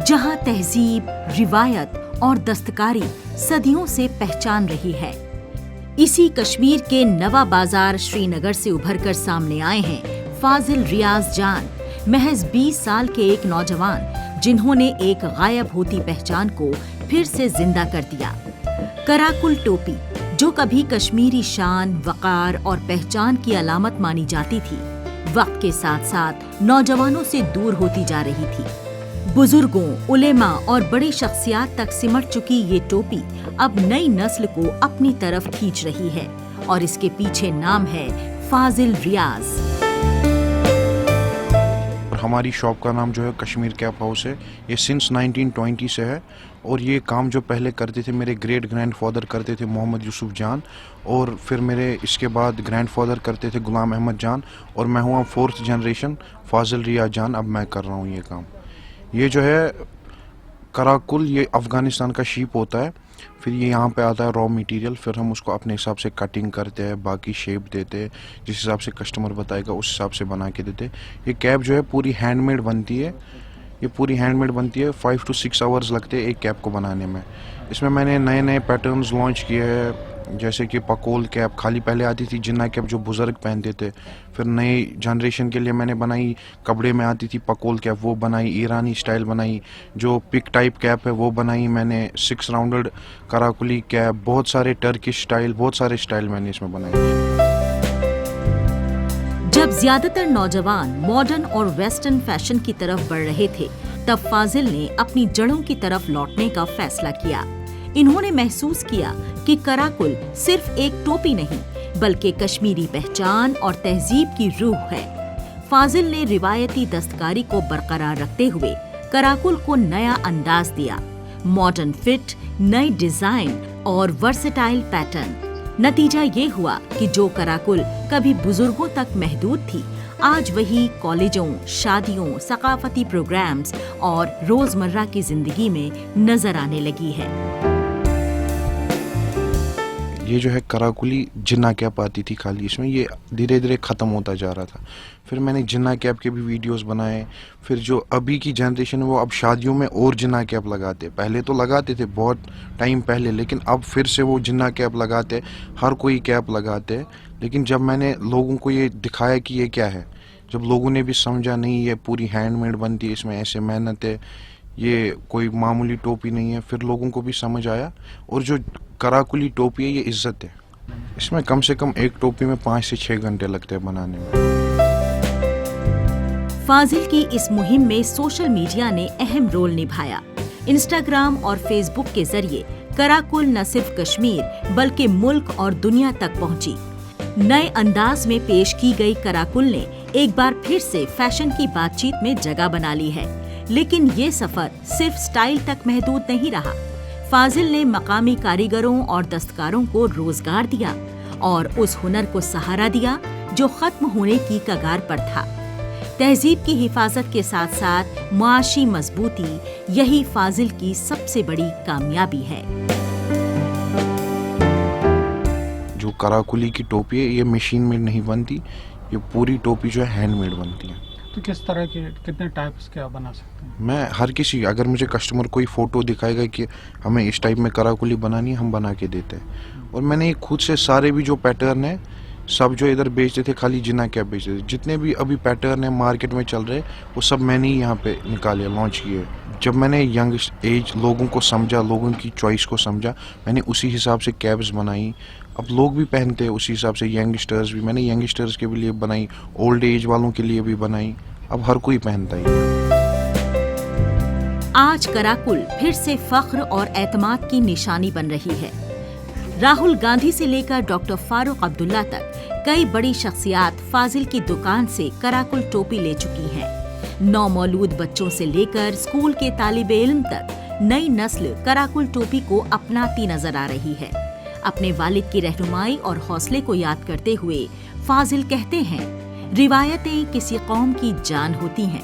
جہاں تہذیب، روایت اور دستکاری صدیوں سے پہچان رہی ہے۔ اسی کشمیر کے نوا بازار شری نگر سے ابھر کر سامنے آئے ہیں فاضل ریاض جان، محض 20 سال کے ایک نوجوان جنہوں نے ایک غائب ہوتی پہچان کو پھر سے زندہ کر دیا۔ کراکل ٹوپی، جو کبھی کشمیری شان، وقار اور پہچان کی علامت مانی جاتی تھی، وقت کے ساتھ ساتھ نوجوانوں سے دور ہوتی جا رہی تھی۔ بزرگوں، علماء اور بڑی شخصیات تک سمٹ چکی یہ ٹوپی اب نئی نسل کو اپنی طرف کھینچ رہی ہے، اور اس کے پیچھے نام ہے فاضل ریاض۔ ہماری شاپ کا نام جو ہے کشمیر کیپ ہاؤس ہے۔ یہ سنس 1920 سے ہے، اور یہ کام جو پہلے کرتے تھے میرے گریٹ گرینڈ فادر کرتے تھے محمد یوسف جان، اور پھر میرے اس کے بعد گرینڈ فادر کرتے تھے غلام احمد جان، اور میں ہوا 4th جنریشن فاضل ریاض جان، اب میں کر رہا ہوں یہ کام۔ یہ جو ہے کراکل، یہ افغانستان کا شیپ ہوتا ہے، پھر یہ یہاں پہ آتا ہے را میٹیریل، پھر ہم اس کو اپنے حساب سے کٹنگ کرتے ہیں، باقی شیپ دیتے ہیں، جس حساب سے کسٹمر بتائے گا اس حساب سے بنا کے دیتے۔ یہ کیپ جو ہے پوری ہینڈ میڈ بنتی ہے، یہ پوری ہینڈ میڈ بنتی ہے، 5 to 6 hours لگتے ہیں ایک کیپ کو بنانے میں۔ اس میں نے نئے نئے پیٹرنز لانچ کیے ہیں، جیسے کہ پکول کیپ، خالی پہلے آتی تھی جنہ کیپ جو بزرگ پہنتے تھے، پھر نئی جنریشن کے لیے میں نے بنائی، کپڑے میں آتی تھی پکول کیپ وہ بنائی، ایرانی سٹائل بنائی، جو پک ٹائپ کیپ ہے وہ بنائی میں نے، 6 راؤنڈڈ کراکلی کیپ، بہت سارے ٹرکش سٹائل، بہت سارے سٹائل میں نے اس میں بنائے۔ جب زیادہ تر نوجوان ماڈرن اور ویسٹرن فیشن کی طرف بڑھ رہے تھے، تب فاضل نے اپنی جڑوں کی طرف لوٹنے کا فیصلہ کیا۔ انہوں نے محسوس کیا کہ کراکل صرف ایک ٹوپی نہیں، بلکہ کشمیری پہچان اور تہذیب کی روح ہے۔ فاضل نے روایتی دستکاری کو برقرار رکھتے ہوئے کراکل کو نیا انداز دیا، ماڈرن فٹ، نئی ڈیزائن اور ورسٹائل پیٹرن۔ نتیجہ یہ ہوا کہ جو کراکل کبھی بزرگوں تک محدود تھی، آج وہی کالجوں، شادیوں، ثقافتی پروگرامز اور روزمرہ کی زندگی میں نظر آنے لگی ہے۔ یہ جو ہے کراکلی جنہ کیپ آتی تھی خالی، اس میں یہ دھیرے دھیرے ختم ہوتا جا رہا تھا۔ پھر میں نے جنہ کیپ کے بھی ویڈیوز بنائے۔ پھر جو ابھی کی جنریشن ہے وہ اب شادیوں میں اور جنہ کیپ لگاتے، پہلے تو لگاتے تھے بہت ٹائم پہلے، لیکن اب پھر سے وہ جنہ کیپ لگاتے، ہر کوئی کیپ لگاتے۔ لیکن جب میں نے لوگوں کو یہ دکھایا کہ یہ کیا ہے، جب لوگوں نے بھی سمجھا نہیں یہ پوری ہینڈ میڈ بنتی ہے، اس میں ایسے محنت ہے، یہ کوئی معمولی ٹوپی نہیں ہے، پھر لوگوں کو بھی سمجھ آیا۔ اور جو کراکلی ٹوپی ہے یہ عزت ہے، اس میں کم سے کم ایک ٹوپی میں 5 سے 6 گھنٹے لگتے ہیں بنانے میں۔ فاضل کی اس مہم میں سوشل میڈیا نے اہم رول نبھایا۔ انسٹاگرام اور فیس بک کے ذریعے کراکل نہ صرف کشمیر بلکہ ملک اور دنیا تک پہنچی۔ نئے انداز میں پیش کی گئی کراکل نے ایک بار پھر سے فیشن کی بات چیت میں جگہ بنا لی ہے، لیکن یہ سفر صرف سٹائل تک محدود نہیں رہا۔ فاضل نے مقامی کاریگروں اور دستکاروں کو روزگار دیا اور اس ہنر کو سہارا دیا جو ختم ہونے کی کگار پر تھا۔ تہذیب کی حفاظت کے ساتھ ساتھ معاشی مضبوطی، یہی فاضل کی سب سے بڑی کامیابی ہے۔ جو کراکلی کی ٹوپی ہے یہ مشین میں نہیں بنتی، یہ پوری ٹوپی جو ہے ہینڈ میڈ بنتی ہے۔ تو کس طرح کے کتنے ٹائپس کے آپ بنا سکتے ہیں؟ میں ہر کسی، اگر مجھے کسٹمر کوئی فوٹو دکھائے گا کہ ہمیں اس ٹائپ میں کراکلی بنانی ہے، ہم بنا کے دیتے ہیں۔ اور میں نے خود سے سارے بھی جو پیٹرن ہیں سب جو ادھر بیچتے تھے خالی جنہ کیپ بیچتے تھے، جتنے بھی ابھی پیٹرن ہیں مارکیٹ میں چل رہے وہ سب میں نے ہی یہاں پہ نکالے، لانچ کیے۔ جب میں نے ینگ ایج لوگوں کو سمجھا، لوگوں کی چوائس کو سمجھا، میں نے اسی حساب سے کیپس بنائی۔ اب لوگ بھی پہنتے ہیں اسی حساب سے، ینگسٹرز بھی، میں نے ینگسٹرز کے بھی لیے بنائی، اولڈ ایج والوں کے لیے بھی بنائی، اب ہر کوئی پہنتا ہی۔ آج کراکل پھر سے فخر اور اعتماد کی نشانی بن رہی ہے۔ راہل گاندھی سے لے کر ڈاکٹر فاروق عبداللہ تک کئی بڑی شخصیات فاضل کی دکان سے کراکل ٹوپی لے چکی ہیں۔ نومولود بچوں سے لے کر اسکول کے طالب علم تک نئی نسل کراکل ٹوپی کو اپناتی نظر آ رہی ہے۔ اپنے والد کی رہنمائی اور حوصلے کو یاد کرتے ہوئے فاضل کہتے ہیں، روایتیں کسی قوم کی جان ہوتی ہیں۔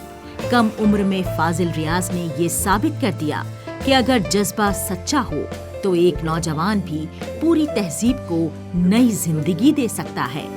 کم عمر میں فاضل ریاض نے یہ ثابت کر دیا کہ اگر جذبہ سچا ہو تو ایک نوجوان بھی پوری تہذیب کو نئی زندگی دے سکتا ہے۔